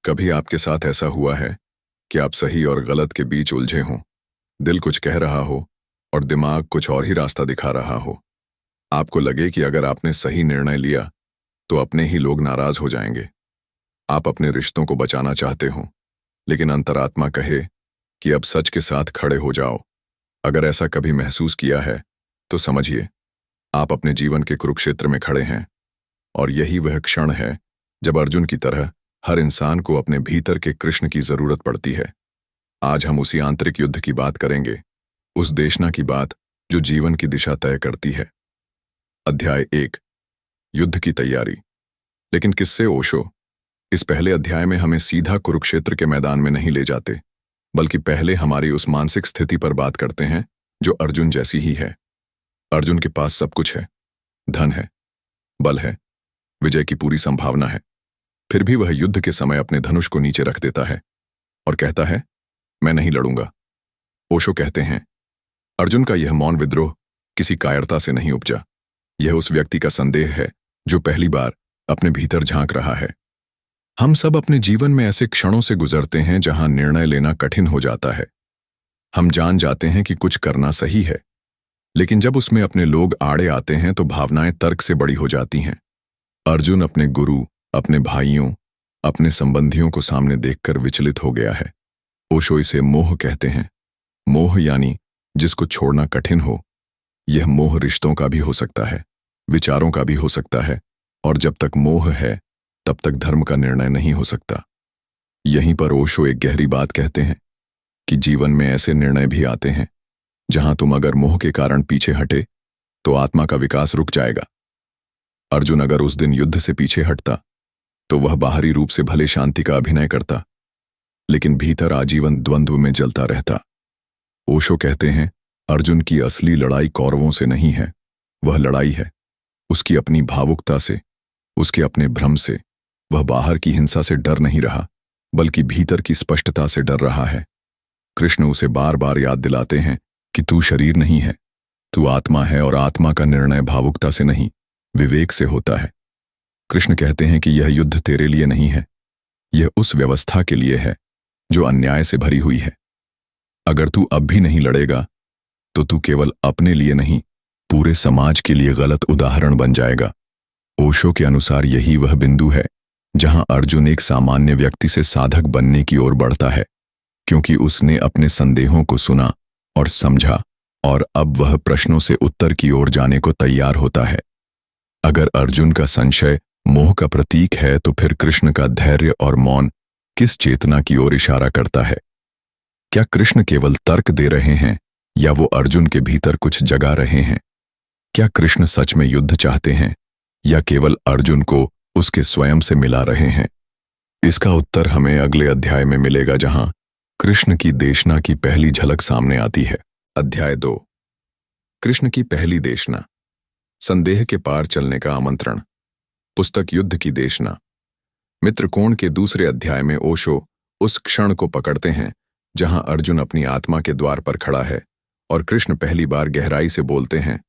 कभी आपके साथ ऐसा हुआ है कि आप सही और गलत के बीच उलझे हों? दिल कुछ कह रहा हो और दिमाग कुछ और ही रास्ता दिखा रहा हो। आपको लगे कि अगर आपने सही निर्णय लिया तो अपने ही लोग नाराज हो जाएंगे। आप अपने रिश्तों को बचाना चाहते हो, लेकिन अंतरात्मा कहे कि अब सच के साथ खड़े हो जाओ। अगर ऐसा कभी महसूस किया है तो समझिए, आप अपने जीवन के कुरुक्षेत्र में खड़े हैं और यही वह क्षण है जब अर्जुन की तरह हर इंसान को अपने भीतर के कृष्ण की जरूरत पड़ती है। आज हम उसी आंतरिक युद्ध की बात करेंगे, उस देशना की बात जो जीवन की दिशा तय करती है। अध्याय 1, युद्ध की तैयारी। लेकिन किससे ओशो इस पहले अध्याय में हमें सीधा कुरुक्षेत्र के मैदान में नहीं ले जाते, बल्कि पहले हमारी उस मानसिक स्थिति पर बात करते हैं जो अर्जुन जैसी ही है। अर्जुन के पास सब कुछ है, धन है, बल है, विजय की पूरी संभावना है। फिर भी वह युद्ध के समय अपने धनुष को नीचे रख देता है और कहता है, मैं नहीं लड़ूंगा। ओशो कहते हैं, अर्जुन का यह मौन विद्रोह किसी कायरता से नहीं उपजा। यह उस व्यक्ति का संदेह है जो पहली बार अपने भीतर झांक रहा है। हम सब अपने जीवन में ऐसे क्षणों से गुजरते हैं जहां निर्णय लेना कठिन हो जाता है। हम जान जाते हैं कि कुछ करना सही है, लेकिन जब उसमें अपने लोग आड़े आते हैं तो भावनाएं तर्क से बड़ी हो जाती हैं। अर्जुन अपने गुरु, अपने भाइयों, अपने संबंधियों को सामने देखकर विचलित हो गया है। ओशो इसे मोह कहते हैं। मोह यानी जिसको छोड़ना कठिन हो। यह मोह रिश्तों का भी हो सकता है, विचारों का भी हो सकता है, और जब तक मोह है तब तक धर्म का निर्णय नहीं हो सकता। यहीं पर ओशो एक गहरी बात कहते हैं कि जीवन में ऐसे निर्णय भी आते हैं जहां तुम अगर मोह के कारण पीछे हटे तो आत्मा का विकास रुक जाएगा। अर्जुन अगर उस दिन युद्ध से पीछे हटता तो वह बाहरी रूप से भले शांति का अभिनय करता, लेकिन भीतर आजीवन द्वंद्व में जलता रहता। ओशो कहते हैं, अर्जुन की असली लड़ाई कौरवों से नहीं है, वह लड़ाई है उसकी अपनी भावुकता से, उसके अपने भ्रम से। वह बाहर की हिंसा से डर नहीं रहा, बल्कि भीतर की स्पष्टता से डर रहा है। कृष्ण उसे बार बार याद दिलाते हैं कि तू शरीर नहीं है, तू आत्मा है, और आत्मा का निर्णय भावुकता से नहीं, विवेक से होता है। कृष्ण कहते हैं कि यह युद्ध तेरे लिए नहीं है, यह उस व्यवस्था के लिए है जो अन्याय से भरी हुई है। अगर तू अब भी नहीं लड़ेगा तो तू केवल अपने लिए नहीं, पूरे समाज के लिए गलत उदाहरण बन जाएगा। ओशो के अनुसार यही वह बिंदु है जहां अर्जुन एक सामान्य व्यक्ति से साधक बनने की ओर बढ़ता है, क्योंकि उसने अपने संदेहों को सुना और समझा, और अब वह प्रश्नों से उत्तर की ओर जाने को तैयार होता है। अगर अर्जुन का संशय मोह का प्रतीक है तो फिर कृष्ण का धैर्य और मौन किस चेतना की ओर इशारा करता है? क्या कृष्ण केवल तर्क दे रहे हैं या वो अर्जुन के भीतर कुछ जगा रहे हैं? क्या कृष्ण सच में युद्ध चाहते हैं या केवल अर्जुन को उसके स्वयं से मिला रहे हैं? इसका उत्तर हमें अगले अध्याय में मिलेगा, जहां कृष्ण की देशना की पहली झलक सामने आती है। अध्याय 2, कृष्ण की पहली देशना, संदेह के पार चलने का आमंत्रण। पुस्तक युद्ध की देशना। मित्रकोण के दूसरे अध्याय में ओशो उस क्षण को पकड़ते हैं जहां अर्जुन अपनी आत्मा के द्वार पर खड़ा है और कृष्ण पहली बार गहराई से बोलते हैं।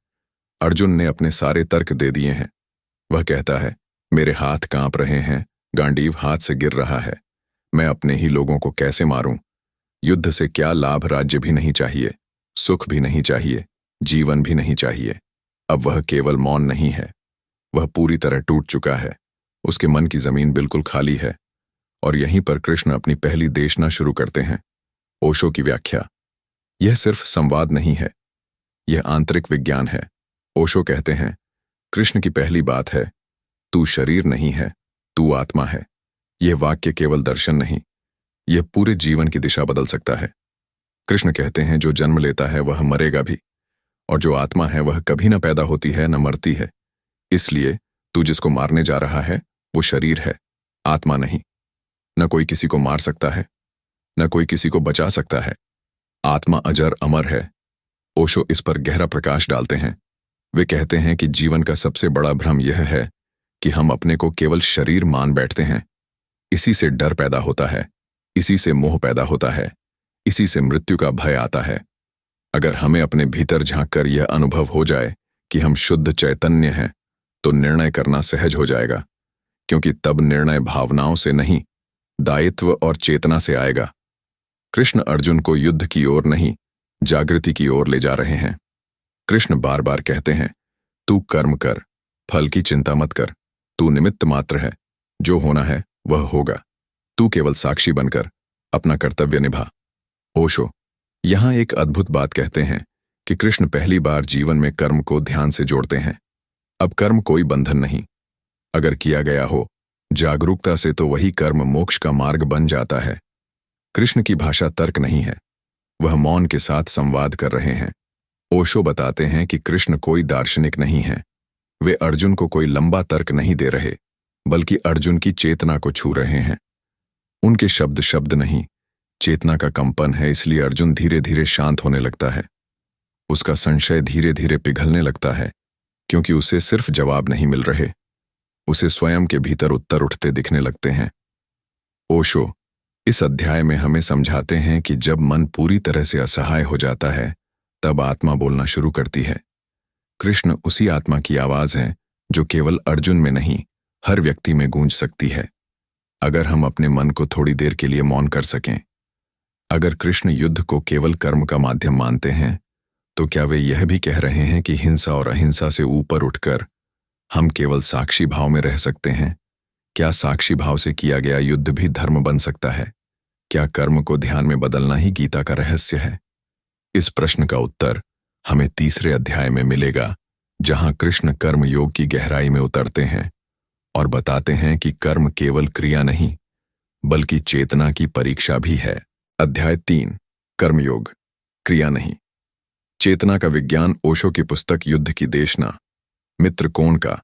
अर्जुन ने अपने सारे तर्क दे दिए हैं। वह कहता है, मेरे हाथ कांप रहे हैं, गांडीव हाथ से गिर रहा है, मैं अपने ही लोगों को कैसे मारूं? युद्ध से क्या लाभ? राज्य भी नहीं चाहिए, सुख भी नहीं चाहिए, जीवन भी नहीं चाहिए। अब वह केवल मौन नहीं है, वह पूरी तरह टूट चुका है। उसके मन की जमीन बिल्कुल खाली है। और यहीं पर कृष्ण अपनी पहली देशना शुरू करते हैं। ओशो की व्याख्या, यह सिर्फ संवाद नहीं है, यह आंतरिक विज्ञान है। ओशो कहते हैं, कृष्ण की पहली बात है, तू शरीर नहीं है, तू आत्मा है। यह वाक्य केवल दर्शन नहीं, यह पूरे जीवन की दिशा बदल सकता है। कृष्ण कहते हैं, जो जन्म लेता है वह मरेगा भी, और जो आत्मा है वह कभी न पैदा होती है न मरती है। इसलिए तू जिसको मारने जा रहा है वो शरीर है, आत्मा नहीं। न कोई किसी को मार सकता है, न कोई किसी को बचा सकता है। आत्मा अजर अमर है। ओशो इस पर गहरा प्रकाश डालते हैं। वे कहते हैं कि जीवन का सबसे बड़ा भ्रम यह है कि हम अपने को केवल शरीर मान बैठते हैं। इसी से डर पैदा होता है, इसी से मोह पैदा होता है, इसी से मृत्यु का भय आता है। अगर हमें अपने भीतर झांककर यह अनुभव हो जाए कि हम शुद्ध चैतन्य हैं, तो निर्णय करना सहज हो जाएगा, क्योंकि तब निर्णय भावनाओं से नहीं दायित्व और चेतना से आएगा। कृष्ण अर्जुन को युद्ध की ओर नहीं, जागृति की ओर ले जा रहे हैं। कृष्ण बार बार कहते हैं, तू कर्म कर, फल की चिंता मत कर, तू निमित्त मात्र है, जो होना है वह होगा, तू केवल साक्षी बनकर अपना कर्तव्य निभा। ओशो यहां एक अद्भुत बात कहते हैं कि कृष्ण पहली बार जीवन में कर्म को ध्यान से जोड़ते हैं। अब कर्म कोई बंधन नहीं, अगर किया गया हो जागरूकता से तो वही कर्म मोक्ष का मार्ग बन जाता है। कृष्ण की भाषा तर्क नहीं है, वह मौन के साथ संवाद कर रहे हैं। ओशो बताते हैं कि कृष्ण कोई दार्शनिक नहीं है, वे अर्जुन को कोई लंबा तर्क नहीं दे रहे, बल्कि अर्जुन की चेतना को छू रहे हैं। उनके शब्द शब्द नहीं, चेतना का कंपन है, इसलिए अर्जुन धीरे धीरे शांत होने लगता है। उसका संशय धीरे धीरे पिघलने लगता है, क्योंकि उसे सिर्फ जवाब नहीं मिल रहे, उसे स्वयं के भीतर उत्तर उठते दिखने लगते हैं। ओशो इस अध्याय में हमें समझाते हैं कि जब मन पूरी तरह से असहाय हो जाता है, तब आत्मा बोलना शुरू करती है। कृष्ण उसी आत्मा की आवाज है जो केवल अर्जुन में नहीं, हर व्यक्ति में गूंज सकती है, अगर हम अपने मन को थोड़ी देर के लिए मौन कर सकें। अगर कृष्ण युद्ध को केवल कर्म का माध्यम मानते हैं, तो क्या वे यह भी कह रहे हैं कि हिंसा और अहिंसा से ऊपर उठकर हम केवल साक्षी भाव में रह सकते हैं? क्या साक्षी भाव से किया गया युद्ध भी धर्म बन सकता है? क्या कर्म को ध्यान में बदलना ही गीता का रहस्य है? इस प्रश्न का उत्तर हमें तीसरे अध्याय में मिलेगा, जहां कृष्ण कर्म योग की गहराई में उतरते हैं और बताते हैं कि कर्म केवल क्रिया नहीं, बल्कि चेतना की परीक्षा भी है। अध्याय 3, कर्मयोग, क्रिया नहीं, चेतना का विज्ञान। ओशो की पुस्तक युद्ध की देशना, मित्र कोण का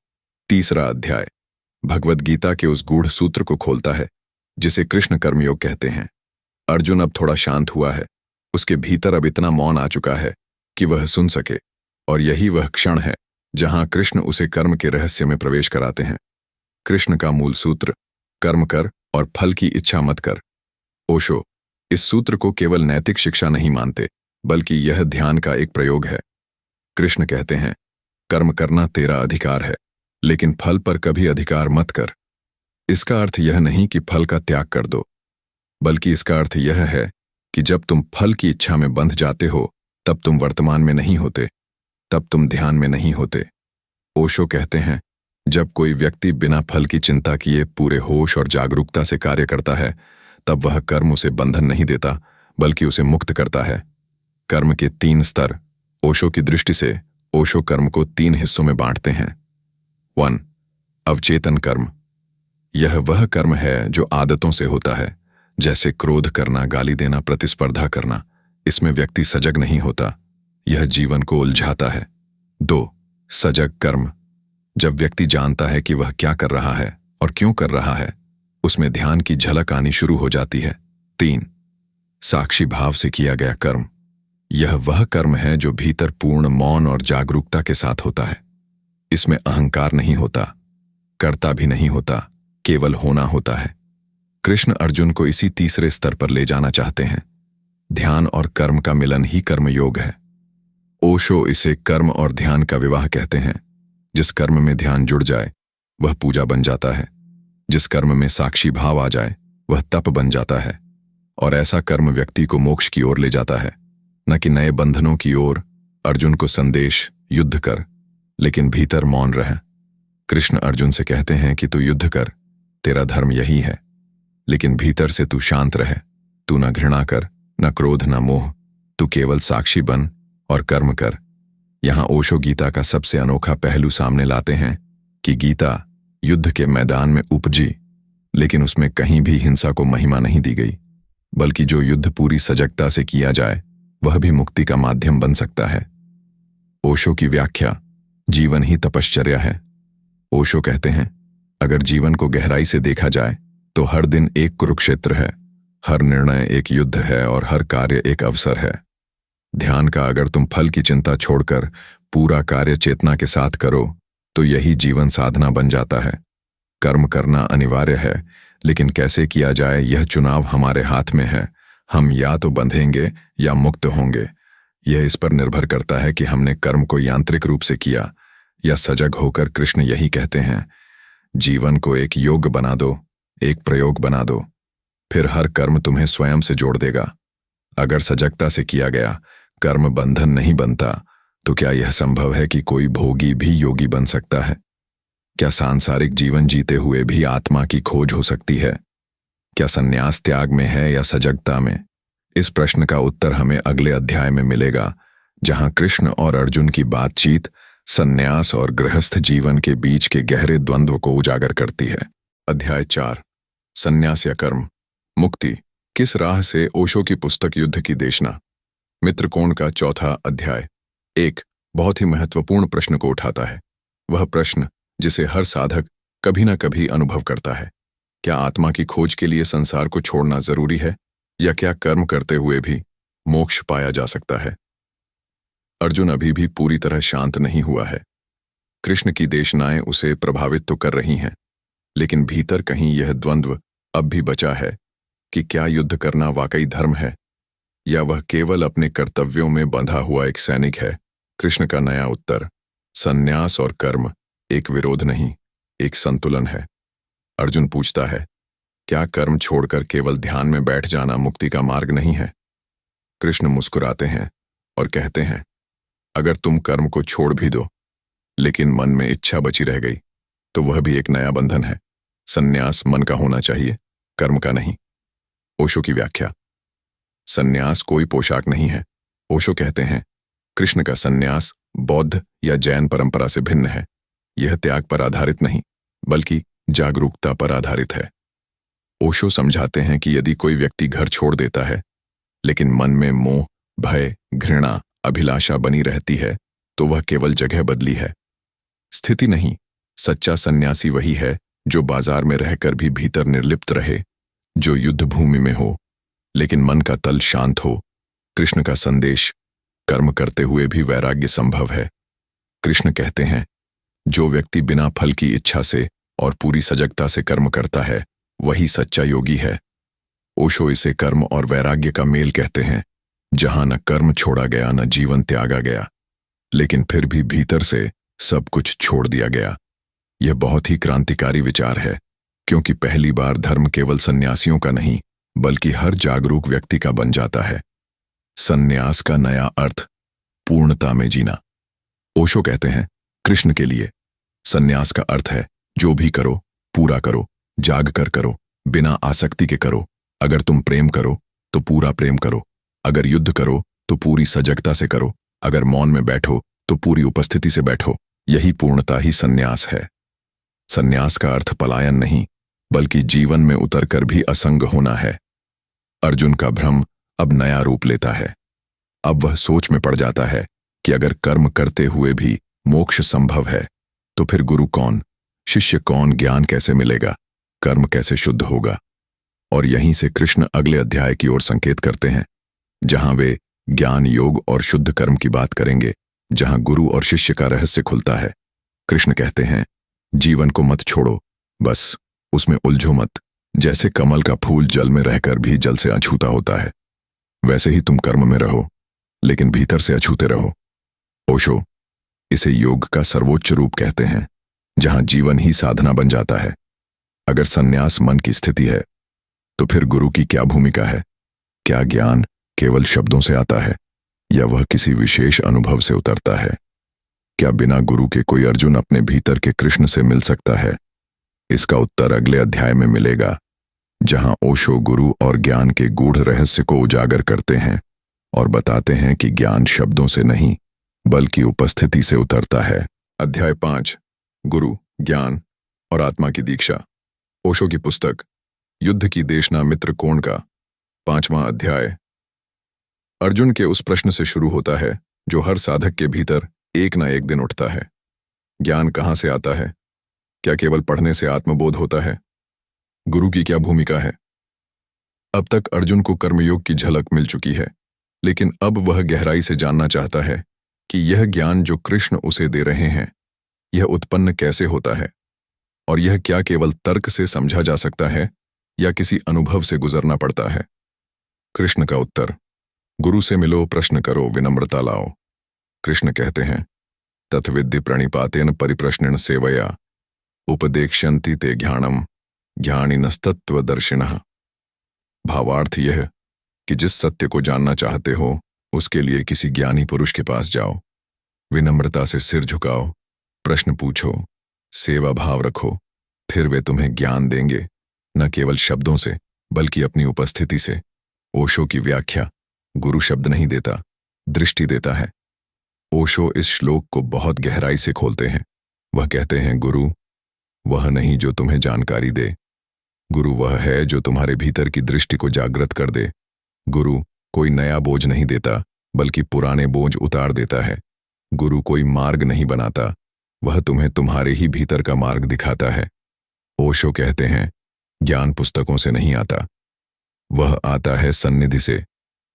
तीसरा अध्याय भगवद गीता के उस गूढ़ सूत्र को खोलता है जिसे कृष्ण कर्मयोग कहते हैं। अर्जुन अब थोड़ा शांत हुआ है, उसके भीतर अब इतना मौन आ चुका है कि वह सुन सके, और यही वह क्षण है जहां कृष्ण उसे कर्म के रहस्य में प्रवेश कराते हैं। कृष्ण का मूल सूत्र, कर्म कर और फल की इच्छा मत कर। ओशो इस सूत्र को केवल नैतिक शिक्षा नहीं मानते, बल्कि यह ध्यान का एक प्रयोग है। कृष्ण कहते हैं, कर्म करना तेरा अधिकार है, लेकिन फल पर कभी अधिकार मत कर। इसका अर्थ यह नहीं कि फल का त्याग कर दो, बल्कि इसका अर्थ यह है कि जब तुम फल की इच्छा में बंध जाते हो, तब तुम वर्तमान में नहीं होते, तब तुम ध्यान में नहीं होते। ओशो कहते हैं, जब कोई व्यक्ति बिना फल की चिंता किए पूरे होश और जागरूकता से कार्य करता है, तब वह कर्म उसे बंधन नहीं देता, बल्कि उसे मुक्त करता है। कर्म के 3 स्तर। ओशो की दृष्टि से ओशो कर्म को 3 हिस्सों में बांटते हैं। 1. अवचेतन कर्म। यह वह कर्म है जो आदतों से होता है, जैसे क्रोध करना, गाली देना, प्रतिस्पर्धा करना। इसमें व्यक्ति सजग नहीं होता, यह जीवन को उलझाता है। 2. सजग कर्म। जब व्यक्ति जानता है कि वह क्या कर रहा है और क्यों कर रहा है, उसमें ध्यान की झलक आनी शुरू हो जाती है। 3. साक्षी भाव से किया गया कर्म। यह वह कर्म है जो भीतर पूर्ण मौन और जागरूकता के साथ होता है। इसमें अहंकार नहीं होता, कर्ता भी नहीं होता, केवल होना होता है। कृष्ण अर्जुन को इसी तीसरे स्तर पर ले जाना चाहते हैं। ध्यान और कर्म का मिलन ही कर्मयोग है। ओशो इसे कर्म और ध्यान का विवाह कहते हैं। जिस कर्म में ध्यान जुड़ जाए वह पूजा बन जाता है, जिस कर्म में साक्षी भाव आ जाए वह तप बन जाता है, और ऐसा कर्म व्यक्ति को मोक्ष की ओर ले जाता है, न कि नए बंधनों की ओर। अर्जुन को संदेश, युद्ध कर, लेकिन भीतर मौन रह। कृष्ण अर्जुन से कहते हैं कि तू युद्ध कर, तेरा धर्म यही है, लेकिन भीतर से तू शांत रह। तू न घृणा कर, न क्रोध, न मोह, तू केवल साक्षी बन और कर्म कर। यहां ओशो गीता का सबसे अनोखा पहलू सामने लाते हैं कि गीता युद्ध के मैदान में उपजी, लेकिन उसमें कहीं भी हिंसा को महिमा नहीं दी गई, बल्कि जो युद्ध पूरी सजगता से किया जाए वह भी मुक्ति का माध्यम बन सकता है। ओशो की व्याख्या, जीवन ही तपश्चर्या है। ओशो कहते हैं, अगर जीवन को गहराई से देखा जाए तो हर दिन एक कुरुक्षेत्र है, हर निर्णय एक युद्ध है और हर कार्य एक अवसर है। ध्यान का अगर तुम फल की चिंता छोड़कर पूरा कार्य चेतना के साथ करो तो यही जीवन साधना बन जाता है। कर्म करना अनिवार्य है, लेकिन कैसे किया जाए यह चुनाव हमारे हाथ में है। हम या तो बंधेंगे या मुक्त होंगे। यह इस पर निर्भर करता है कि हमने कर्म को यांत्रिक रूप से किया या सजग होकर। कृष्ण यही कहते हैं, जीवन को एक योग बना दो, एक प्रयोग बना दो। फिर हर कर्म तुम्हें स्वयं से जोड़ देगा। अगर सजगता से किया गया कर्म बंधन नहीं बनता, तो क्या यह संभव है कि कोई भोगी भी योगी बन सकता है? क्या सांसारिक जीवन जीते हुए भी आत्मा की खोज हो सकती है? क्या संन्यास त्याग में है या सजगता में? इस प्रश्न का उत्तर हमें अगले अध्याय में मिलेगा, जहां कृष्ण और अर्जुन की बातचीत संन्यास और गृहस्थ जीवन के बीच के गहरे द्वंद्व को उजागर करती है। अध्याय 4, संन्यास या कर्म, मुक्ति किस राह से? ओशो की पुस्तक युद्ध की देशना, मित्रकोण का चौथा अध्याय एक बहुत ही महत्वपूर्ण प्रश्न को उठाता है। वह प्रश्न जिसे हर साधक कभी न कभी अनुभव करता है। क्या आत्मा की खोज के लिए संसार को छोड़ना जरूरी है, या क्या कर्म करते हुए भी मोक्ष पाया जा सकता है? अर्जुन अभी भी पूरी तरह शांत नहीं हुआ है। कृष्ण की देशनाएं उसे प्रभावित तो कर रही हैं, लेकिन भीतर कहीं यह द्वंद्व अब भी बचा है कि क्या युद्ध करना वाकई धर्म है, या वह केवल अपने कर्तव्यों में बंधा हुआ एक सैनिक है। कृष्ण का नया उत्तर, संन्यास और कर्म एक विरोध नहीं, एक संतुलन है। अर्जुन पूछता है, क्या कर्म छोड़कर केवल ध्यान में बैठ जाना मुक्ति का मार्ग नहीं है? कृष्ण मुस्कुराते हैं और कहते हैं, अगर तुम कर्म को छोड़ भी दो, लेकिन मन में इच्छा बची रह गई, तो वह भी एक नया बंधन है। संन्यास मन का होना चाहिए, कर्म का नहीं। ओशो की व्याख्या, संन्यास कोई पोशाक नहीं है। ओशो कहते हैं, कृष्ण का संन्यास बौद्ध या जैन परंपरा से भिन्न है। यह त्याग पर आधारित नहीं, बल्कि जागरूकता पर आधारित है। ओशो समझाते हैं कि यदि कोई व्यक्ति घर छोड़ देता है, लेकिन मन में मोह, भय, घृणा, अभिलाषा बनी रहती है, तो वह केवल जगह बदली है, स्थिति नहीं। सच्चा सन्यासी वही है जो बाजार में रहकर भी भीतर निर्लिप्त रहे, जो युद्ध भूमि में हो लेकिन मन का तल शांत हो। कृष्ण का संदेश, कर्म करते हुए भी वैराग्य संभव है। कृष्ण कहते हैं, जो व्यक्ति बिना फल की इच्छा से और पूरी सजगता से कर्म करता है, वही सच्चा योगी है। ओशो इसे कर्म और वैराग्य का मेल कहते हैं, जहां न कर्म छोड़ा गया न जीवन त्यागा गया, लेकिन फिर भी भीतर से सब कुछ छोड़ दिया गया। यह बहुत ही क्रांतिकारी विचार है, क्योंकि पहली बार धर्म केवल सन्यासियों का नहीं, बल्कि हर जागरूक व्यक्ति का बन जाता है। संन्यास का नया अर्थ, पूर्णता में जीना। ओशो कहते हैं, कृष्ण के लिए संन्यास का अर्थ है, जो भी करो पूरा करो, जाग कर करो, बिना आसक्ति के करो। अगर तुम प्रेम करो तो पूरा प्रेम करो, अगर युद्ध करो तो पूरी सजगता से करो, अगर मौन में बैठो तो पूरी उपस्थिति से बैठो। यही पूर्णता ही संन्यास है। संन्यास का अर्थ पलायन नहीं, बल्कि जीवन में उतरकर भी असंग होना है। अर्जुन का भ्रम अब नया रूप लेता है। अब वह सोच में पड़ जाता है कि अगर कर्म करते हुए भी मोक्ष संभव है, तो फिर गुरु कौन, शिष्य कौन, ज्ञान कैसे मिलेगा, कर्म कैसे शुद्ध होगा? और यहीं से कृष्ण अगले अध्याय की ओर संकेत करते हैं, जहां वे ज्ञान, योग और शुद्ध कर्म की बात करेंगे, जहां गुरु और शिष्य का रहस्य खुलता है। कृष्ण कहते हैं, जीवन को मत छोड़ो, बस उसमें उलझो मत। जैसे कमल का फूल जल में रहकर भी जल से अछूता होता है, वैसे ही तुम कर्म में रहो, लेकिन भीतर से अछूते रहो। ओशो इसे योग का सर्वोच्च रूप कहते हैं, जहां जीवन ही साधना बन जाता है। अगर संन्यास मन की स्थिति है, तो फिर गुरु की क्या भूमिका है? क्या ज्ञान केवल शब्दों से आता है, या वह किसी विशेष अनुभव से उतरता है? क्या बिना गुरु के कोई अर्जुन अपने भीतर के कृष्ण से मिल सकता है? इसका उत्तर अगले अध्याय में मिलेगा, जहां ओशो गुरु और ज्ञान के गूढ़ रहस्य को उजागर करते हैं और बताते हैं कि ज्ञान शब्दों से नहीं, बल्कि उपस्थिति से उतरता है। अध्याय 5, गुरु, ज्ञान और आत्मा की दीक्षा। ओशो की पुस्तक युद्ध की देशना, मित्रकोण का 5वां अध्याय अर्जुन के उस प्रश्न से शुरू होता है जो हर साधक के भीतर एक न एक दिन उठता है। ज्ञान कहाँ से आता है? क्या केवल पढ़ने से आत्मबोध होता है? गुरु की क्या भूमिका है? अब तक अर्जुन को कर्मयोग की झलक मिल चुकी है, लेकिन अब वह गहराई से जानना चाहता है कि यह ज्ञान जो कृष्ण उसे दे रहे हैं, यह उत्पन्न कैसे होता है, और यह क्या केवल तर्क से समझा जा सकता है या किसी अनुभव से गुजरना पड़ता है? कृष्ण का उत्तर, गुरु से मिलो, प्रश्न करो, विनम्रता लाओ। कृष्ण कहते हैं, तत्विद्य प्रणिपातेन परिप्रश्नेन सेवया उपदेक्ष्यन्ति ते ज्ञानम ज्ञानिनस्तत्वदर्शिनः। भावार्थ यह कि जिस सत्य को जानना चाहते हो उसके लिए किसी ज्ञानी पुरुष के पास जाओ, विनम्रता से सिर झुकाओ, प्रश्न पूछो, सेवा भाव रखो, फिर वे तुम्हें ज्ञान देंगे, न केवल शब्दों से बल्कि अपनी उपस्थिति से। ओशो की व्याख्या: गुरु शब्द नहीं देता, दृष्टि देता है। ओशो इस श्लोक को बहुत गहराई से खोलते हैं। वह कहते हैं, गुरु वह नहीं जो तुम्हें जानकारी दे, गुरु वह है जो तुम्हारे भीतर की दृष्टि को जागृत कर दे। गुरु कोई नया बोझ नहीं देता बल्कि पुराने बोझ उतार देता है। गुरु कोई मार्ग नहीं बनाता, वह तुम्हें तुम्हारे ही भीतर का मार्ग दिखाता है। ओशो कहते हैं, ज्ञान पुस्तकों से नहीं आता, वह आता है सन्निधि से।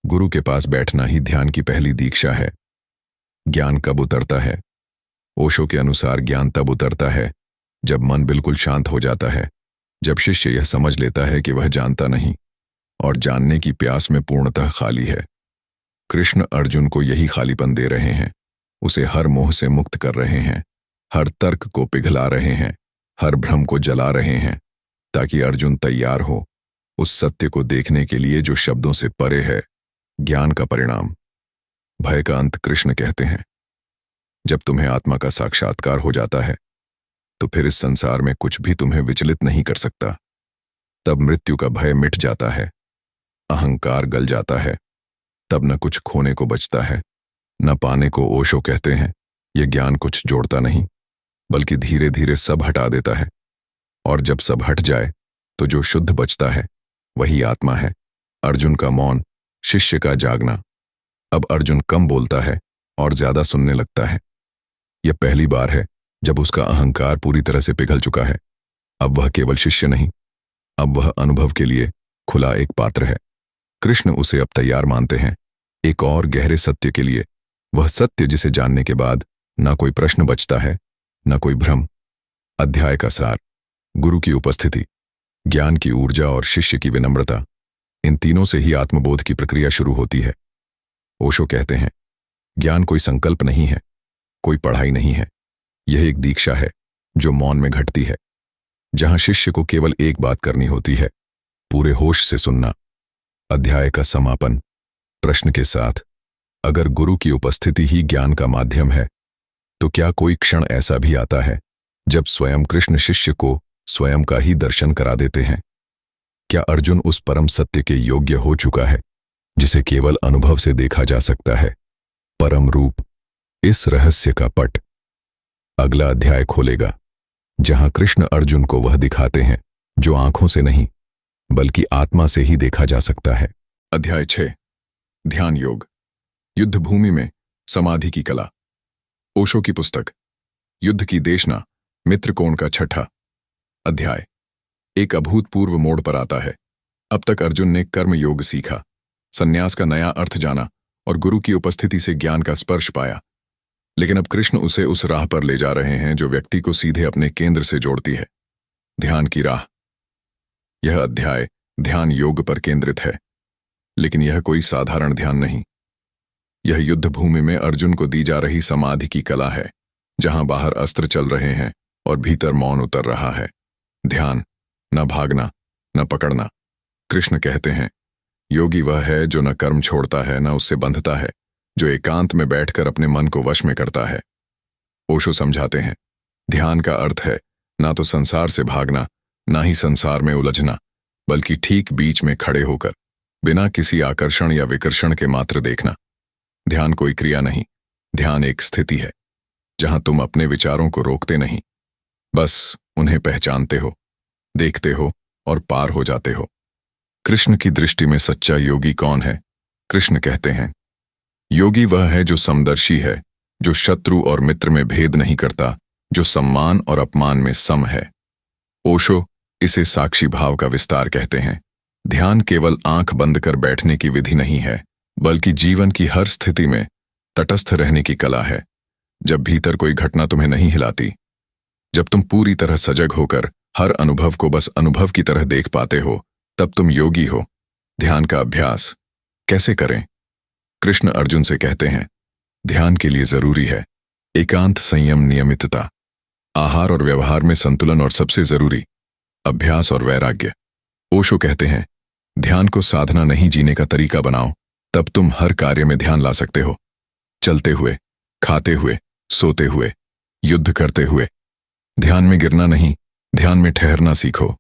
गुरु के पास बैठना ही ध्यान की पहली दीक्षा है। ज्ञान कब उतरता है? ओशो के अनुसार ज्ञान तब उतरता है जब मन बिल्कुल शांत हो जाता है, जब शिष्य यह समझ लेता है कि वह जानता नहीं और जानने की प्यास में पूर्णतः खाली है। कृष्ण अर्जुन को यही खालीपन दे रहे हैं, उसे हर मोह से मुक्त कर रहे हैं, हर तर्क को पिघला रहे हैं, हर भ्रम को जला रहे हैं, ताकि अर्जुन तैयार हो उस सत्य को देखने के लिए जो शब्दों से परे है, ज्ञान का परिणाम। भय का अंत कृष्ण कहते हैं। जब तुम्हें आत्मा का साक्षात्कार हो जाता है तो फिर इस संसार में कुछ भी तुम्हें विचलित नहीं कर सकता। तब मृत्यु का भय मिट जाता है, अहंकार गल जाता है, तब न कुछ खोने को बचता है न पाने को। ओशो कहते हैं, यह ज्ञान कुछ जोड़ता नहीं बल्कि धीरे धीरे सब हटा देता है, और जब सब हट जाए तो जो शुद्ध बचता है वही आत्मा है। अर्जुन का मौन, शिष्य का जागना। अब अर्जुन कम बोलता है और ज्यादा सुनने लगता है। यह पहली बार है जब उसका अहंकार पूरी तरह से पिघल चुका है। अब वह केवल शिष्य नहीं, अब वह अनुभव के लिए खुला एक पात्र है। कृष्ण उसे अब तैयार मानते हैं एक और गहरे सत्य के लिए, वह सत्य जिसे जानने के बाद न कोई प्रश्न बचता है न कोई भ्रम। अध्याय का सार: गुरु की उपस्थिति, ज्ञान की ऊर्जा और शिष्य की विनम्रता। इन तीनों से ही आत्मबोध की प्रक्रिया शुरू होती है। ओशो कहते हैं, ज्ञान कोई संकल्प नहीं है, कोई पढ़ाई नहीं है, यह एक दीक्षा है जो मौन में घटती है, जहां शिष्य को केवल एक बात करनी होती है, पूरे होश से सुनना। अध्याय का समापन प्रश्न के साथ: अगर गुरु की उपस्थिति ही ज्ञान का माध्यम है तो क्या कोई क्षण ऐसा भी आता है जब स्वयं कृष्ण शिष्य को स्वयं का ही दर्शन करा देते हैं? क्या अर्जुन उस परम सत्य के योग्य हो चुका है जिसे केवल अनुभव से देखा जा सकता है? परम रूप, इस रहस्य का पट अगला अध्याय खोलेगा, जहां कृष्ण अर्जुन को वह दिखाते हैं जो आंखों से नहीं बल्कि आत्मा से ही देखा जा सकता है। अध्याय 6: ध्यान योग, युद्ध भूमि में समाधि की कला। ओशो की पुस्तक युद्ध की देशना, मित्र कोण का छठा अध्याय एक अभूतपूर्व मोड़ पर आता है। अब तक अर्जुन ने कर्म योग सीखा, संन्यास का नया अर्थ जाना और गुरु की उपस्थिति से ज्ञान का स्पर्श पाया। लेकिन अब कृष्ण उसे उस राह पर ले जा रहे हैं जो व्यक्ति को सीधे अपने केंद्र से जोड़ती है, ध्यान की राह। यह अध्याय ध्यान योग पर केंद्रित है, लेकिन यह कोई साधारण ध्यान नहीं। यह युद्ध भूमि में अर्जुन को दी जा रही समाधि की कला है, जहां बाहर अस्त्र चल रहे हैं और भीतर मौन उतर रहा है। ध्यान, न भागना न पकड़ना। कृष्ण कहते हैं, योगी वह है जो न कर्म छोड़ता है न उससे बंधता है, जो एकांत में बैठकर अपने मन को वश में करता है। ओशो समझाते हैं, ध्यान का अर्थ है ना तो संसार से भागना, ना ही संसार में उलझना, बल्कि ठीक बीच में खड़े होकर बिना किसी आकर्षण या विकर्षण के मात्र देखना। ध्यान कोई क्रिया नहीं, ध्यान एक स्थिति है जहां तुम अपने विचारों को रोकते नहीं, बस उन्हें पहचानते हो, देखते हो और पार हो जाते हो। कृष्ण की दृष्टि में सच्चा योगी कौन है? कृष्ण कहते हैं, योगी वह है जो समदर्शी है, जो शत्रु और मित्र में भेद नहीं करता, जो सम्मान और अपमान में सम है। ओशो इसे साक्षी भाव का विस्तार कहते हैं। ध्यान केवल आंख बंद कर बैठने की विधि नहीं है, बल्कि जीवन की हर स्थिति में तटस्थ रहने की कला है। जब भीतर कोई घटना तुम्हें नहीं हिलाती, जब तुम पूरी तरह सजग होकर हर अनुभव को बस अनुभव की तरह देख पाते हो, तब तुम योगी हो। ध्यान का अभ्यास कैसे करें? कृष्ण अर्जुन से कहते हैं, ध्यान के लिए जरूरी है एकांत, संयम, नियमितता, आहार और व्यवहार में संतुलन और सबसे जरूरी अभ्यास और वैराग्य। ओशो कहते हैं, ध्यान को साधना नहीं, जीने का तरीका बनाओ, तब तुम हर कार्य में ध्यान ला सकते हो। चलते हुए, खाते हुए, सोते हुए, युद्ध करते हुए। ध्यान में गिरना नहीं, ध्यान में ठहरना सीखो।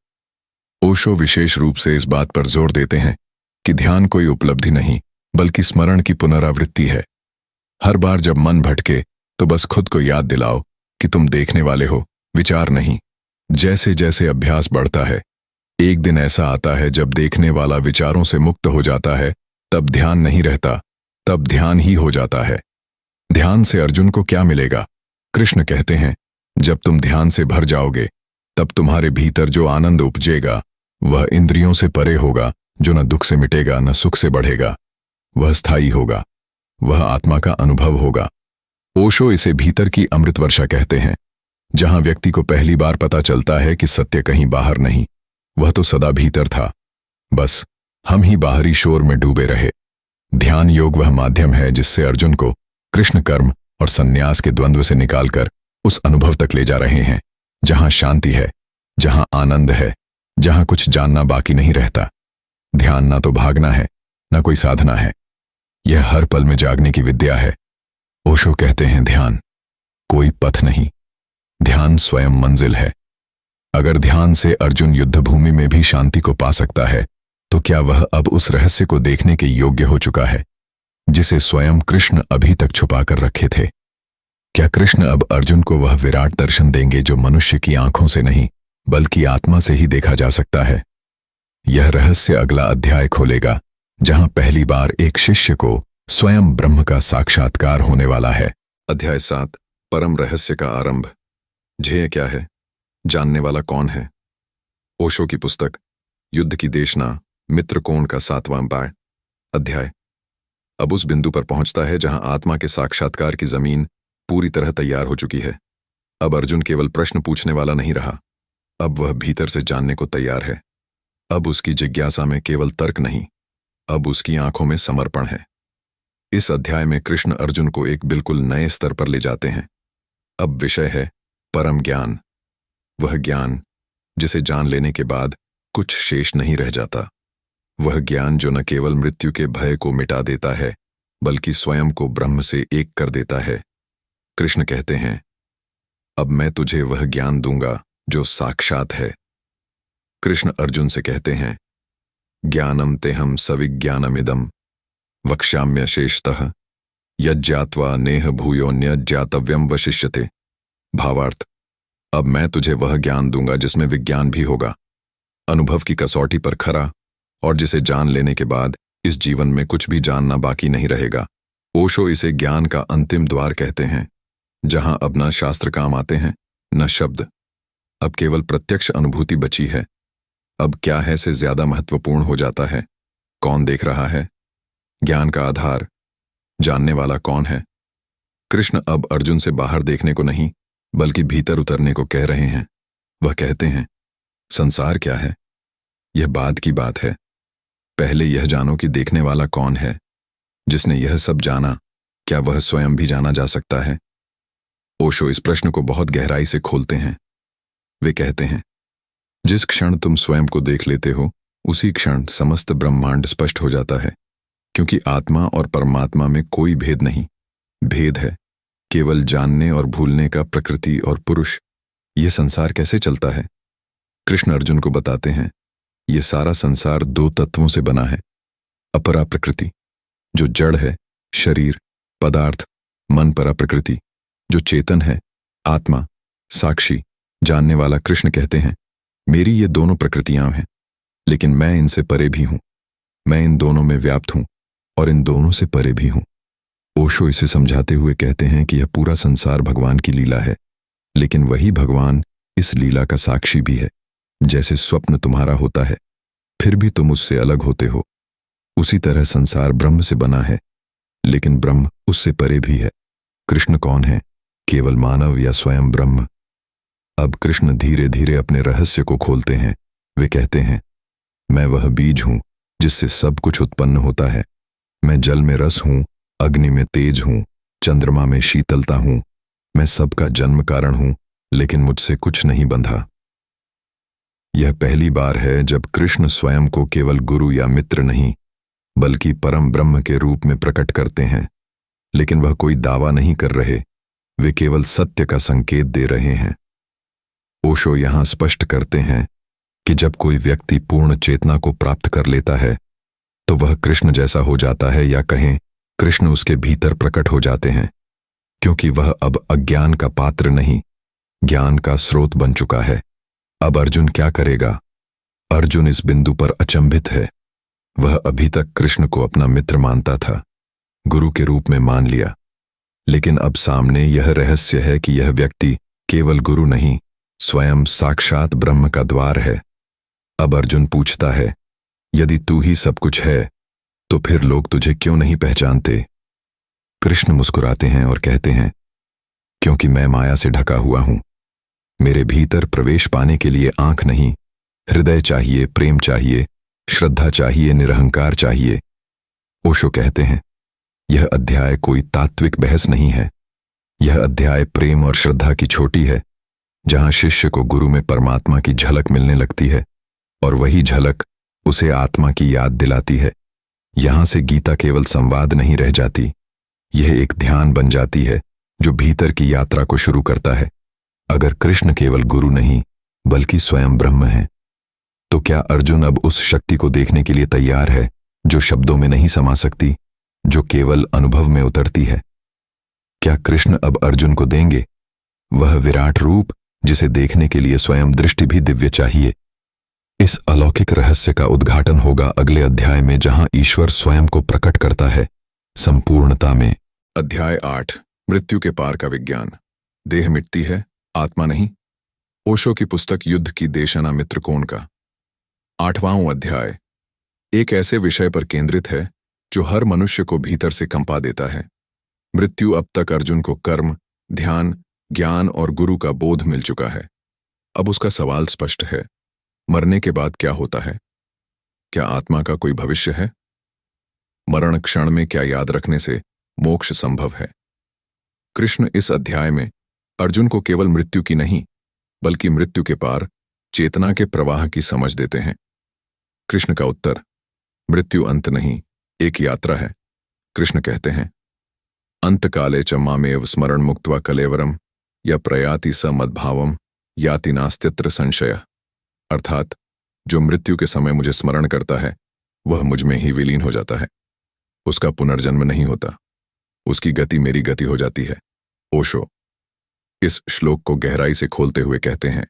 ओशो विशेष रूप से इस बात पर जोर देते हैं कि ध्यान कोई उपलब्धि नहीं, बल्कि स्मरण की पुनरावृत्ति है। हर बार जब मन भटके तो बस खुद को याद दिलाओ कि तुम देखने वाले हो, विचार नहीं। जैसे जैसे अभ्यास बढ़ता है, एक दिन ऐसा आता है जब देखने वाला विचारों से मुक्त हो जाता है, तब ध्यान नहीं रहता, तब ध्यान ही हो जाता है। ध्यान से अर्जुन को क्या मिलेगा? कृष्ण कहते हैं, जब तुम ध्यान से भर जाओगे, तब तुम्हारे भीतर जो आनंद उपजेगा वह इंद्रियों से परे होगा, जो न दुख से मिटेगा न सुख से बढ़ेगा। वह स्थायी होगा, वह आत्मा का अनुभव होगा। ओशो इसे भीतर की अमृत वर्षा कहते हैं, जहां व्यक्ति को पहली बार पता चलता है कि सत्य कहीं बाहर नहीं, वह तो सदा भीतर था। बस हम ही बाहरी शोर में डूबे रहे। ध्यान योग वह माध्यम है जिससे अर्जुन को कृष्ण कर्म और संन्यास के द्वंद्व से निकालकर उस अनुभव तक ले जा रहे हैं, जहां शांति है, जहां आनंद है, जहां कुछ जानना बाकी नहीं रहता। ध्यान ना तो भागना है, ना कोई साधना है, यह हर पल में जागने की विद्या है। ओशो कहते हैं, ध्यान कोई पथ नहीं, ध्यान स्वयं मंजिल है। अगर ध्यान से अर्जुन युद्धभूमि में भी शांति को पा सकता है, तो क्या वह अब उस रहस्य को देखने के योग्य हो चुका है जिसे स्वयं कृष्ण अभी तक छुपा कर रखे थे? क्या कृष्ण अब अर्जुन को वह विराट दर्शन देंगे जो मनुष्य की आंखों से नहीं, बल्कि आत्मा से ही देखा जा सकता है? यह रहस्य अगला अध्याय खोलेगा, जहां पहली बार एक शिष्य को स्वयं ब्रह्म का साक्षात्कार होने वाला है। अध्याय 7, परम रहस्य का आरंभ। ध्येय क्या है? जानने वाला कौन है? ओशो की पुस्तक युद्ध की देशना, मित्र कोण का 7वां अध्याय अब उस बिंदु पर पहुंचता है जहां आत्मा के साक्षात्कार की जमीन पूरी तरह तैयार हो चुकी है। अब अर्जुन केवल प्रश्न पूछने वाला नहीं रहा, अब वह भीतर से जानने को तैयार है। अब उसकी जिज्ञासा में केवल तर्क नहीं, अब उसकी आंखों में समर्पण है। इस अध्याय में कृष्ण अर्जुन को एक बिल्कुल नए स्तर पर ले जाते हैं। अब विषय है परम ज्ञान, वह ज्ञान जिसे जान लेने के बाद कुछ शेष नहीं रह जाता। वह ज्ञान जो न केवल मृत्यु के भय को मिटा देता है, बल्कि स्वयं को ब्रह्म से एक कर देता है। कृष्ण कहते हैं, अब मैं तुझे वह ज्ञान दूंगा जो साक्षात है। कृष्ण अर्जुन से कहते हैं, ज्ञानम तेहम सविज्ञानमिदम वक्ष्याम्य शेषतः यज्ञात्वा नेह भूयोन्य ज्ञातव्यम वशिष्यते। भावार्थ, अब मैं तुझे वह ज्ञान दूंगा जिसमें विज्ञान भी होगा, अनुभव की कसौटी पर खरा, और जिसे जान लेने के बाद इस जीवन में कुछ भी जानना बाकी नहीं रहेगा। ओशो इसे ज्ञान का अंतिम द्वार कहते हैं, जहां अब न शास्त्र काम आते हैं न शब्द, अब केवल प्रत्यक्ष अनुभूति बची है। अब क्या है से ज्यादा महत्वपूर्ण हो जाता है, कौन देख रहा है? ज्ञान का आधार, जानने वाला कौन है? कृष्ण अब अर्जुन से बाहर देखने को नहीं, बल्कि भीतर उतरने को कह रहे हैं। वह कहते हैं, संसार क्या है? यह बाद की बात है, पहले यह जानो कि देखने वाला कौन है। जिसने यह सब जाना, क्या वह स्वयं भी जाना जा सकता है? ओशो इस प्रश्न को बहुत गहराई से खोलते हैं। वे कहते हैं, जिस क्षण तुम स्वयं को देख लेते हो, उसी क्षण समस्त ब्रह्मांड स्पष्ट हो जाता है, क्योंकि आत्मा और परमात्मा में कोई भेद नहीं। भेद है केवल जानने और भूलने का, प्रकृति और पुरुष। यह संसार कैसे चलता है? कृष्ण अर्जुन को बताते हैं, यह सारा संसार 2 तत्वों से बना है। अपरा प्रकृति जो जड़ है, शरीर, पदार्थ, मन परा प्रकृति जो चेतन है, आत्मा, साक्षी, जानने वाला। कृष्ण कहते हैं, मेरी ये दोनों प्रकृतियां हैं, लेकिन मैं इनसे परे भी हूं। मैं इन दोनों में व्याप्त हूं और इन दोनों से परे भी हूं। ओशो इसे समझाते हुए कहते हैं कि यह पूरा संसार भगवान की लीला है, लेकिन वही भगवान इस लीला का साक्षी भी है। जैसे स्वप्न तुम्हारा होता है, फिर भी तुम उससे अलग होते हो, उसी तरह संसार ब्रह्म से बना है, लेकिन ब्रह्म उससे परे भी है। कृष्ण कौन है? केवल मानव या स्वयं ब्रह्म? अब कृष्ण धीरे धीरे अपने रहस्य को खोलते हैं। वे कहते हैं, मैं वह बीज हूं जिससे सब कुछ उत्पन्न होता है। मैं जल में रस हूं, अग्नि में तेज हूं, चंद्रमा में शीतलता हूं। मैं सबका जन्म कारण हूं, लेकिन मुझसे कुछ नहीं बंधा। यह पहली बार है जब कृष्ण स्वयं को केवल गुरु या मित्र नहीं बल्कि परम ब्रह्म के रूप में प्रकट करते हैं। लेकिन वह कोई दावा नहीं कर रहे, वे केवल सत्य का संकेत दे रहे हैं। ओशो यहां स्पष्ट करते हैं कि जब कोई व्यक्ति पूर्ण चेतना को प्राप्त कर लेता है तो वह कृष्ण जैसा हो जाता है, या कहें कृष्ण उसके भीतर प्रकट हो जाते हैं, क्योंकि वह अब अज्ञान का पात्र नहीं, ज्ञान का स्रोत बन चुका है। अब अर्जुन क्या करेगा? अर्जुन इस बिंदु पर अचंभित है। वह अभी तक कृष्ण को अपना मित्र मानता था, गुरु के रूप में मान लिया, लेकिन अब सामने यह रहस्य है कि यह व्यक्ति केवल गुरु नहीं, स्वयं साक्षात ब्रह्म का द्वार है। अब अर्जुन पूछता है, यदि तू ही सब कुछ है तो फिर लोग तुझे क्यों नहीं पहचानते? कृष्ण मुस्कुराते हैं और कहते हैं, क्योंकि मैं माया से ढका हुआ हूं। मेरे भीतर प्रवेश पाने के लिए आंख नहीं, हृदय चाहिए, प्रेम चाहिए, श्रद्धा चाहिए, निरहंकार चाहिए। ओशो कहते हैं, यह अध्याय कोई तात्विक बहस नहीं है। यह अध्याय प्रेम और श्रद्धा की छोटी है, जहां शिष्य को गुरु में परमात्मा की झलक मिलने लगती है और वही झलक उसे आत्मा की याद दिलाती है। यहां से गीता केवल संवाद नहीं रह जाती, यह एक ध्यान बन जाती है जो भीतर की यात्रा को शुरू करता है। अगर कृष्ण केवल गुरु नहीं बल्कि स्वयं ब्रह्म है, तो क्या अर्जुन अब उस शक्ति को देखने के लिए तैयार है जो शब्दों में नहीं समा सकती, जो केवल अनुभव में उतरती है? क्या कृष्ण अब अर्जुन को देंगे वह विराट रूप जिसे देखने के लिए स्वयं दृष्टि भी दिव्य चाहिए? इस अलौकिक रहस्य का उद्घाटन होगा अगले अध्याय में, जहां ईश्वर स्वयं को प्रकट करता है संपूर्णता में। अध्याय 8, मृत्यु के पार का विज्ञान। देह मिटती है, आत्मा नहीं। ओशो की पुस्तक युद्ध की देशना मित्र कौन का 8वां अध्याय एक ऐसे विषय पर केंद्रित है जो हर मनुष्य को भीतर से कंपा देता है। मृत्यु। अब तक अर्जुन को कर्म, ध्यान, ज्ञान और गुरु का बोध मिल चुका है। अब उसका सवाल स्पष्ट है, मरने के बाद क्या होता है? क्या आत्मा का कोई भविष्य है? मरण क्षण में क्या याद रखने से मोक्ष संभव है? कृष्ण इस अध्याय में अर्जुन को केवल मृत्यु की नहीं बल्कि मृत्यु के पार चेतना के प्रवाह की समझ देते हैं। कृष्ण का उत्तर, मृत्यु अंत नहीं, एक यात्रा है। कृष्ण कहते हैं, अंतकाले च मामेव स्मरण मुक्त्वा कलेवरम या प्रयाति स मद्भावम याति नास्त्यत्र संशय। अर्थात जो मृत्यु के समय मुझे स्मरण करता है वह मुझ में ही विलीन हो जाता है। उसका पुनर्जन्म नहीं होता, उसकी गति मेरी गति हो जाती है। ओशो इस श्लोक को गहराई से खोलते हुए कहते हैं,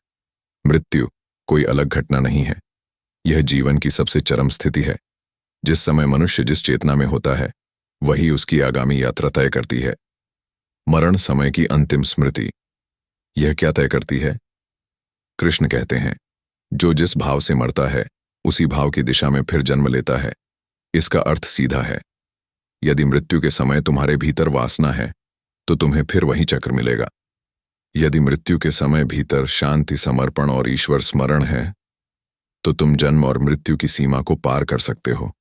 मृत्यु कोई अलग घटना नहीं है, यह जीवन की सबसे चरम स्थिति है। जिस समय मनुष्य जिस चेतना में होता है वही उसकी आगामी यात्रा तय करती है। मरण समय की अंतिम स्मृति। यह क्या तय करती है? कृष्ण कहते हैं, जो जिस भाव से मरता है उसी भाव की दिशा में फिर जन्म लेता है। इसका अर्थ सीधा है, यदि मृत्यु के समय तुम्हारे भीतर वासना है तो तुम्हें फिर वही चक्र मिलेगा। यदि मृत्यु के समय भीतर शांति, समर्पण और ईश्वर स्मरण है तो तुम जन्म और मृत्यु की सीमा को पार कर सकते हो।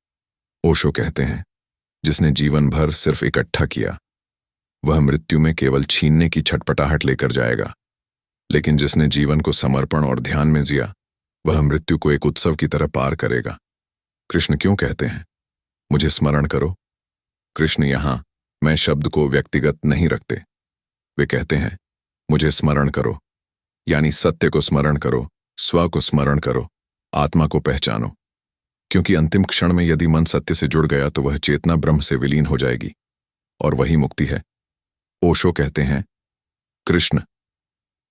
ओशो कहते हैं, जिसने जीवन भर सिर्फ इकट्ठा किया वह मृत्यु में केवल छीनने की छटपटाहट लेकर जाएगा, लेकिन जिसने जीवन को समर्पण और ध्यान में जिया वह मृत्यु को एक उत्सव की तरह पार करेगा। कृष्ण क्यों कहते हैं, मुझे स्मरण करो? कृष्ण यहां मैं शब्द को व्यक्तिगत नहीं रखते। वे कहते हैं, मुझे स्मरण करो, यानी सत्य को स्मरण करो, स्व को स्मरण करो, आत्मा को पहचानो। क्योंकि अंतिम क्षण में यदि मन सत्य से जुड़ गया तो वह चेतना ब्रह्म से विलीन हो जाएगी और वही मुक्ति है। ओशो कहते हैं, कृष्ण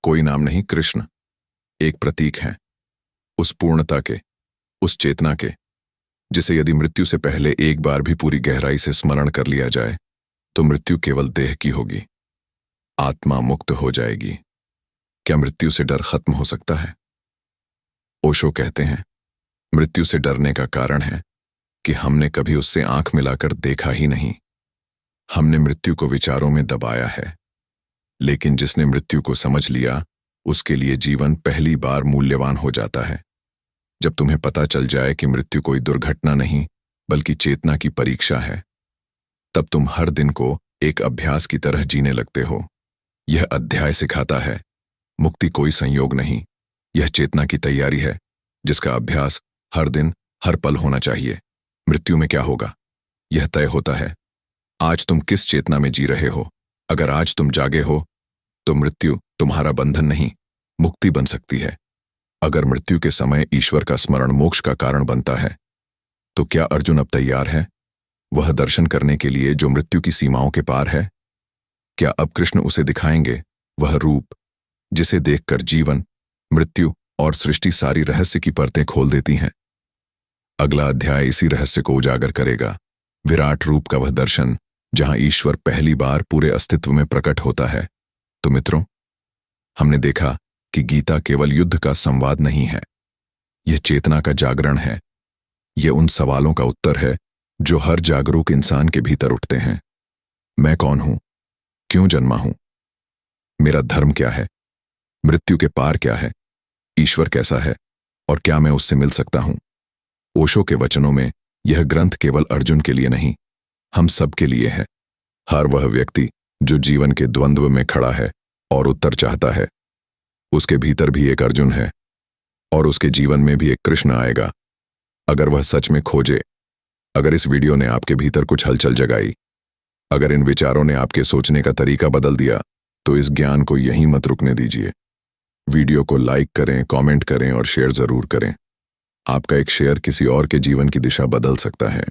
कोई नाम नहीं, कृष्ण एक प्रतीक है उस पूर्णता के, उस चेतना के, जिसे यदि मृत्यु से पहले एक बार भी पूरी गहराई से स्मरण कर लिया जाए तो मृत्यु केवल देह की होगी, आत्मा मुक्त हो जाएगी। क्या मृत्यु से डर खत्म हो सकता है? ओशो कहते हैं, मृत्यु से डरने का कारण है कि हमने कभी उससे आंख मिलाकर देखा ही नहीं। हमने मृत्यु को विचारों में दबाया है, लेकिन जिसने मृत्यु को समझ लिया उसके लिए जीवन पहली बार मूल्यवान हो जाता है। जब तुम्हें पता चल जाए कि मृत्यु कोई दुर्घटना नहीं बल्कि चेतना की परीक्षा है, तब तुम हर दिन को एक अभ्यास की तरह जीने लगते हो। यह अध्याय सिखाता है, मुक्ति कोई संयोग नहीं, यह चेतना की तैयारी है जिसका अभ्यास हर दिन हर पल होना चाहिए। मृत्यु में क्या होगा यह तय होता है। आज तुम किस चेतना में जी रहे हो। अगर आज तुम जागे हो तो मृत्यु तुम्हारा बंधन नहीं, मुक्ति बन सकती है। अगर मृत्यु के समय ईश्वर का स्मरण मोक्ष का कारण बनता है तो क्या अर्जुन अब तैयार है वह दर्शन करने के लिए जो मृत्यु की सीमाओं के पार है? क्या अब कृष्ण उसे दिखाएंगे वह रूप जिसे देखकर जीवन, मृत्यु और सृष्टि सारी रहस्य की परतें खोल देती हैं? अगला अध्याय इसी रहस्य को उजागर करेगा। विराट रूप का वह दर्शन जहां ईश्वर पहली बार पूरे अस्तित्व में प्रकट होता है। तो मित्रों, हमने देखा कि गीता केवल युद्ध का संवाद नहीं है, यह चेतना का जागरण है। यह उन सवालों का उत्तर है जो हर जागरूक इंसान के भीतर उठते हैं। मैं कौन हूं? क्यों जन्मा हूं? मेरा धर्म क्या है? मृत्यु के पार क्या है? ईश्वर कैसा है और क्या मैं उससे मिल सकता हूं? ओशो के वचनों में यह ग्रंथ केवल अर्जुन के लिए नहीं, हम सब के लिए है। हर वह व्यक्ति जो जीवन के द्वंद्व में खड़ा है और उत्तर चाहता है, उसके भीतर भी एक अर्जुन है और उसके जीवन में भी एक कृष्ण आएगा अगर वह सच में खोजे। अगर इस वीडियो ने आपके भीतर कुछ हलचल जगाई, अगर इन विचारों ने आपके सोचने का तरीका बदल दिया, तो इस ज्ञान को यहीं मत रुकने दीजिए। वीडियो को लाइक करें, कमेंट करें और शेयर जरूर करें। आपका एक शेयर किसी और के जीवन की दिशा बदल सकता है।